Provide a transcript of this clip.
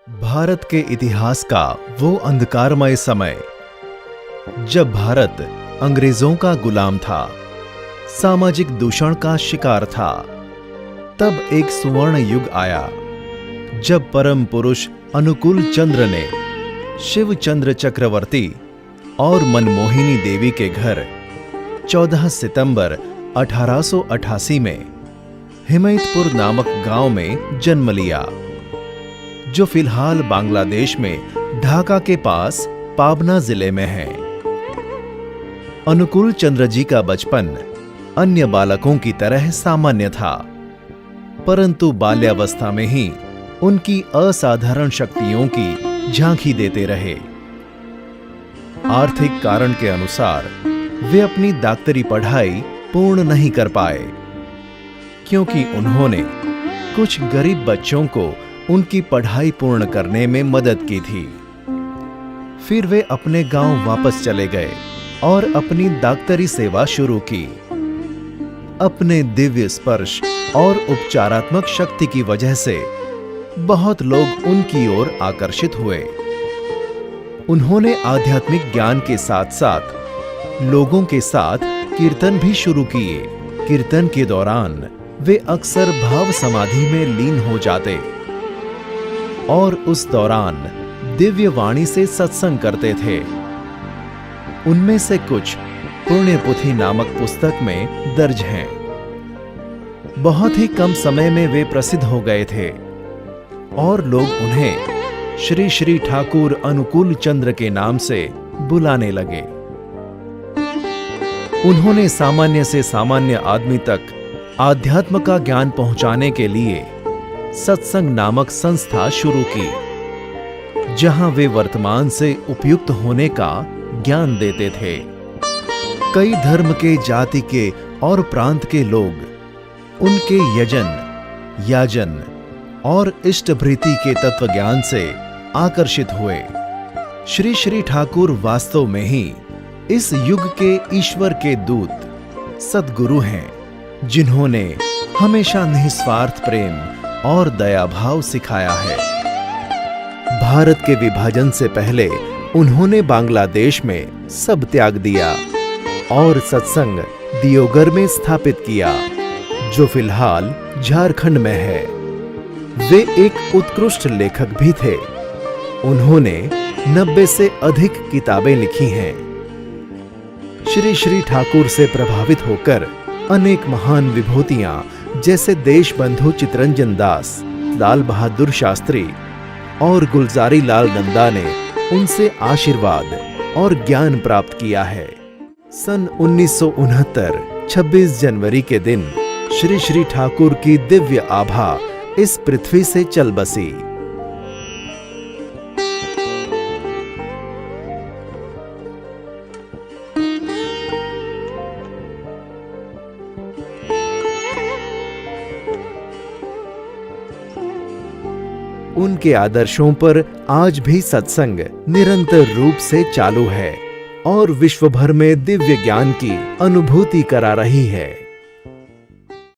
भारत के इतिहास का वो अंधकारमय समय जब भारत अंग्रेजों का गुलाम था, सामाजिक दूषण का शिकार था, तब एक सुवर्ण युग आया जब परम पुरुष अनुकूल चंद्र ने शिवचंद्र चक्रवर्ती और मनमोहिनी देवी के घर 14 सितंबर 1888 में हिमयतपुर नामक गांव में जन्म लिया, जो फिलहाल बांग्लादेश में ढाका के पास पाबना जिले में है। अनुकूल चंद्र जी का बचपन अन्य बालकों की तरह सामान्य था, परंतु बाल्यावस्था में ही उनकी असाधारण शक्तियों की झांकी देते रहे। आर्थिक कारण के अनुसार वे अपनी डॉक्टरी पढ़ाई पूर्ण नहीं कर पाए, क्योंकि उन्होंने कुछ गरीब बच्चों को उनकी पढ़ाई पूर्ण करने में मदद की थी। फिर वे अपने गांव वापस चले गए और अपनी डॉक्टरी सेवा शुरू की। अपने दिव्य स्पर्श और उपचारात्मक शक्ति की वजह से बहुत लोग उनकी ओर आकर्षित हुए। उन्होंने आध्यात्मिक ज्ञान के साथ साथ लोगों के साथ कीर्तन भी शुरू किए। कीर्तन के दौरान वे अक्सर भाव समाधि में लीन हो जाते और उस दौरान दिव्य वाणी से सत्संग करते थे। उनमें से कुछ पुण्यपुथी नामक पुस्तक में दर्ज हैं। बहुत ही कम समय में वे प्रसिद्ध हो गए थे और लोग उन्हें श्री श्री ठाकुर अनुकूल चंद्र के नाम से बुलाने लगे। उन्होंने सामान्य से सामान्य आदमी तक आध्यात्म का ज्ञान पहुंचाने के लिए सत्संग नामक संस्था शुरू की, जहां वे वर्तमान से उपयुक्त होने का ज्ञान देते थे। कई धर्म के, जाति के और प्रांत के लोग उनके यजन, याजन और इष्टभृति के तत्व ज्ञान से आकर्षित हुए। श्री श्री ठाकुर वास्तव में ही इस युग के ईश्वर के दूत सद्गुरु हैं, जिन्होंने हमेशा निस्वार्थ प्रेम और दया भाव सिखाया है। भारत के विभाजन से पहले उन्होंने बांग्लादेश में सब त्याग दिया और सत्संग दियोगर में स्थापित किया, जो फिलहाल झारखंड में है। वे एक उत्कृष्ट लेखक भी थे। उन्होंने 90 से अधिक किताबें लिखी हैं। श्री श्री ठाकुर से प्रभावित होकर अनेक महान विभूतियां जैसे देशबंधु चितरंजन दास, लाल बहादुर शास्त्री और गुलजारी लाल नंदा ने उनसे आशीर्वाद और ज्ञान प्राप्त किया है। सन 1969 26 जनवरी के दिन श्री श्री ठाकुर की दिव्य आभा इस पृथ्वी से चल बसी। उनके आदर्शों पर आज भी सत्संग निरंतर रूप से चालू है और विश्व भर में दिव्य ज्ञान की अनुभूति करा रही है।